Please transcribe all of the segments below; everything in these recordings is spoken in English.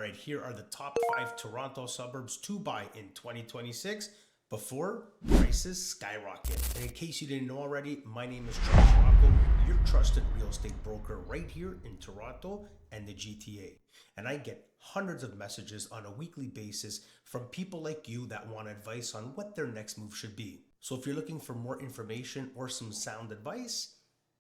right, here are the top 5 Toronto suburbs to buy in 2026 before prices skyrocket. And in case you didn't know already, my name is Charles Rocco, your trusted real estate broker right here in Toronto and the GTA. And I get hundreds of messages on a weekly basis from people like you that want advice on what their next move should be. So if you're looking for more information or some sound advice,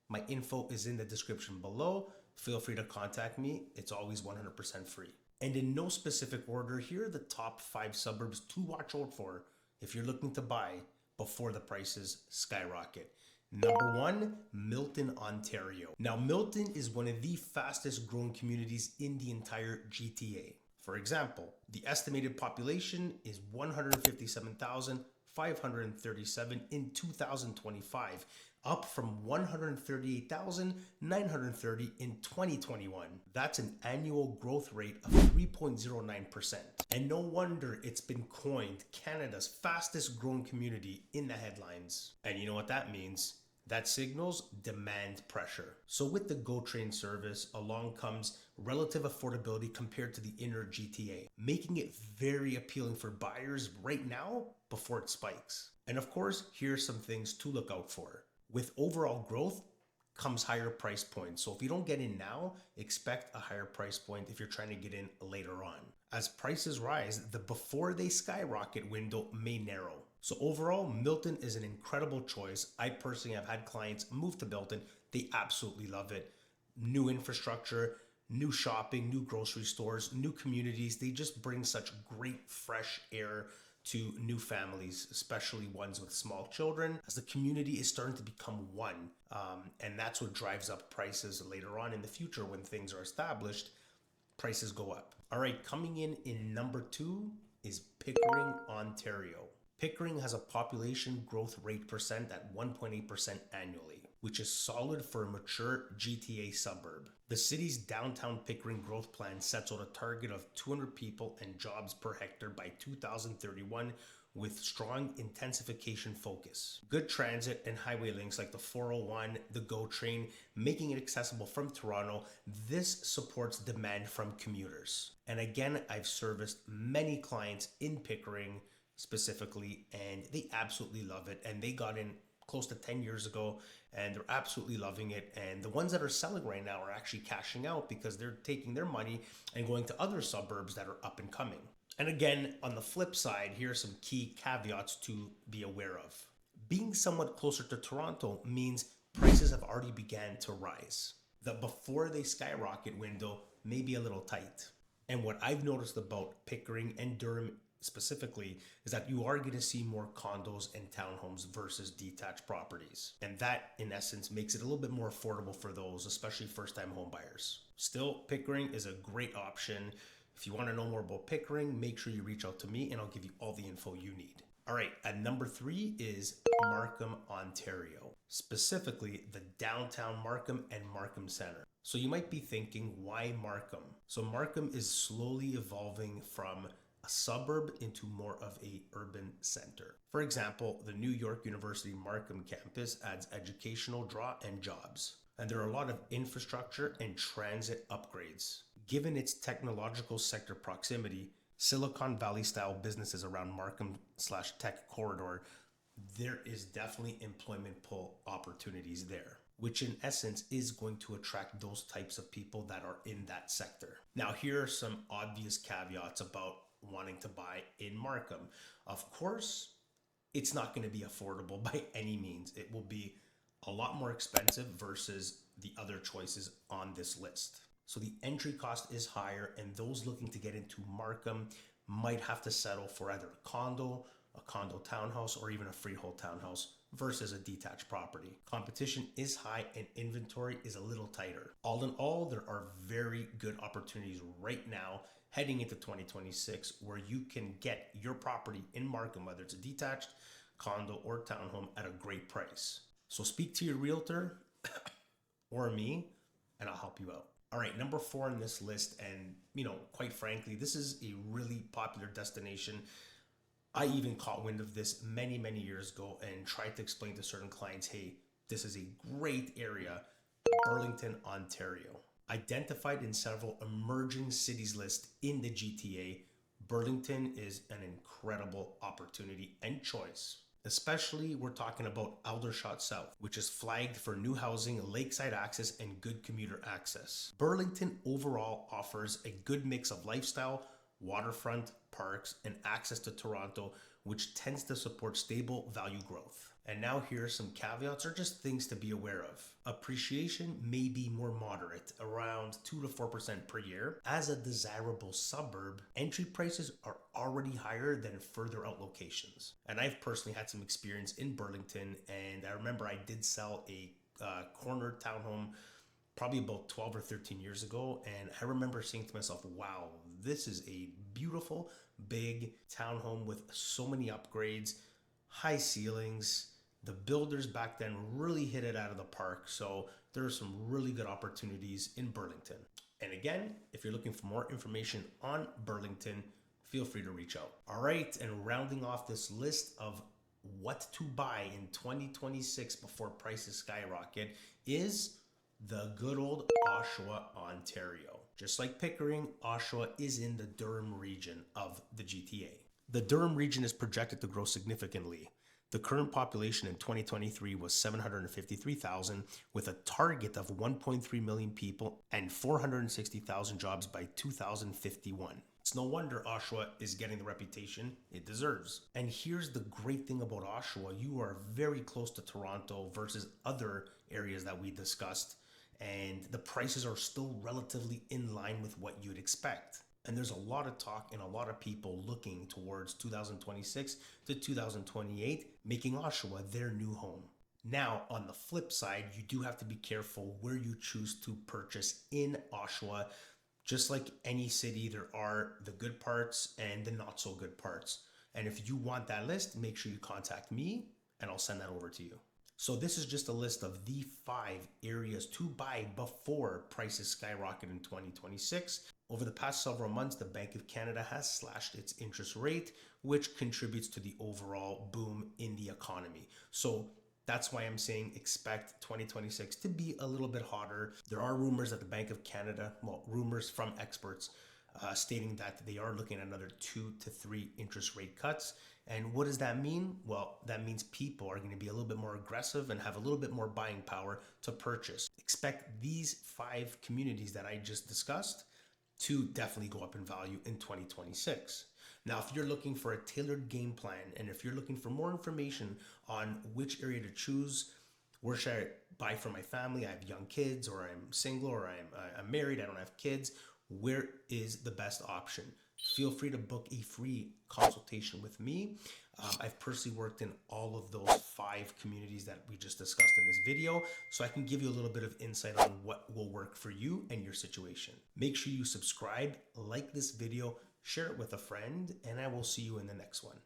my info is in the description below. Feel free to contact me. It's always 100% free. And in no specific order, here are the top 5 suburbs to watch out for if you're looking to buy before the prices skyrocket. Number 1, Milton, Ontario. Now, Milton is one of the fastest growing communities in the entire GTA. For example, the estimated population is 157,537 in 2025, up from 138,930 in 2021. That's an annual growth rate of 3.09%. And no wonder it's been coined Canada's fastest growing community in the headlines. And you know what that means? That signals demand pressure. So with the GO train service, along comes relative affordability compared to the inner GTA, making it very appealing for buyers right now before it spikes. And of course, here's some things to look out for. With overall growth comes higher price points. So if you don't get in now, expect a higher price point if you're trying to get in later on. As prices rise, the before they skyrocket window may narrow. So overall, Milton is an incredible choice. I personally have had clients move to Milton. They absolutely love it. New infrastructure, new shopping, new grocery stores, new communities. They just bring such great fresh air to new families, especially ones with small children, as the community is starting to become one. And that's what drives up prices later on in the future when things are established. Prices go up. All right, coming in number 2 is Pickering, Ontario. Pickering has a population growth rate percent at 1.8% annually, which is solid for a mature GTA suburb. The city's downtown Pickering growth plan sets out a target of 200 people and jobs per hectare by 2031 with strong intensification focus. Good transit and highway links like the 401, the GO train, making it accessible from Toronto. This supports demand from commuters. And again, I've serviced many clients in Pickering specifically, and they absolutely love it. And they got in close to 10 years ago, and they're absolutely loving it. And the ones that are selling right now are actually cashing out because they're taking their money and going to other suburbs that are up and coming. And again, on the flip side, here are some key caveats to be aware of. Being somewhat closer to Toronto means prices have already began to rise. The before they skyrocket window may be a little tight. And what I've noticed about Pickering and Durham specifically is that you are going to see more condos and townhomes versus detached properties. And that, in essence, makes it a little bit more affordable for those, especially first-time home buyers. Still, Pickering is a great option. If you want to know more about Pickering, make sure you reach out to me and I'll give you all the info you need. All right, at number 3 is Markham, Ontario. Specifically, the downtown Markham and Markham Center. So you might be thinking, why Markham? So Markham is slowly evolving from a suburb into more of a urban center. For example, the New York University Markham campus adds educational draw and jobs. And there are a lot of infrastructure and transit upgrades. Given its technological sector proximity, Silicon Valley style businesses around Markham/Tech corridor, there is definitely employment pull opportunities there, which in essence is going to attract those types of people that are in that sector. Now, here are some obvious caveats about wanting to buy in Markham. Of course, it's not going to be affordable by any means. It will be a lot more expensive versus the other choices on this list. So the entry cost is higher, and those looking to get into Markham might have to settle for either a condo townhouse, or even a freehold townhouse versus a detached property. Competition is high and inventory is a little tighter. All in all, there are very good opportunities right now heading into 2026 where you can get your property in Markham, whether it's a detached, condo, or townhome, at a great price. So speak to your realtor or me, and I'll help you out. All right, number 4 on this list, and quite frankly, this is a really popular destination. I even caught wind of this many, many years ago and tried to explain to certain clients, hey, this is a great area, Burlington, Ontario. Identified in several emerging cities list in the GTA, Burlington is an incredible opportunity and choice. Especially, we're talking about Aldershot South, which is flagged for new housing, lakeside access, and good commuter access. Burlington overall offers a good mix of lifestyle, waterfront, parks, and access to Toronto, which tends to support stable value growth. And now here are some caveats or just things to be aware of. Appreciation may be more moderate, around 2 to 4% per year. As a desirable suburb, entry prices are already higher than further out locations. And I've personally had some experience in Burlington, and I remember I did sell a corner townhome probably about 12 or 13 years ago, and I remember saying to myself, wow, this is a beautiful, big townhome with so many upgrades, high ceilings. The builders back then really hit it out of the park, so there are some really good opportunities in Burlington. And again, if you're looking for more information on Burlington, feel free to reach out. All right, and rounding off this list of what to buy in 2026 before prices skyrocket is the good old Oshawa, Ontario. Just like Pickering, Oshawa is in the Durham region of the GTA. The Durham region is projected to grow significantly. The current population in 2023 was 753,000, with a target of 1.3 million people and 460,000 jobs by 2051. It's no wonder Oshawa is getting the reputation it deserves. And here's the great thing about Oshawa: you are very close to Toronto versus other areas that we discussed, and the prices are still relatively in line with what you'd expect. And there's a lot of talk and a lot of people looking towards 2026 to 2028, making Oshawa their new home. Now, on the flip side, you do have to be careful where you choose to purchase in Oshawa. Just like any city, there are the good parts and the not so good parts. And if you want that list, make sure you contact me and I'll send that over to you. So this is just a list of the 5 areas to buy before prices skyrocket in 2026. Over the past several months, the Bank of Canada has slashed its interest rate, which contributes to the overall boom in the economy. So that's why I'm saying expect 2026 to be a little bit hotter. There are rumors that the Bank of Canada, rumors from experts, stating that they are looking at another 2 to 3 interest rate cuts. And what does that mean? Well, that means people are going to be a little bit more aggressive and have a little bit more buying power to purchase. Expect these 5 communities that I just discussed to definitely go up in value in 2026. Now, if you're looking for a tailored game plan, and if you're looking for more information on which area to choose, where should I buy for my family? I have young kids, or I'm single, or I'm married, I don't have kids. Where is the best option? Feel free to book a free consultation with me. I've personally worked in all of those 5 communities that we just discussed in this video, so I can give you a little bit of insight on what will work for you and your situation. Make sure you subscribe, like this video, share it with a friend, and I will see you in the next one.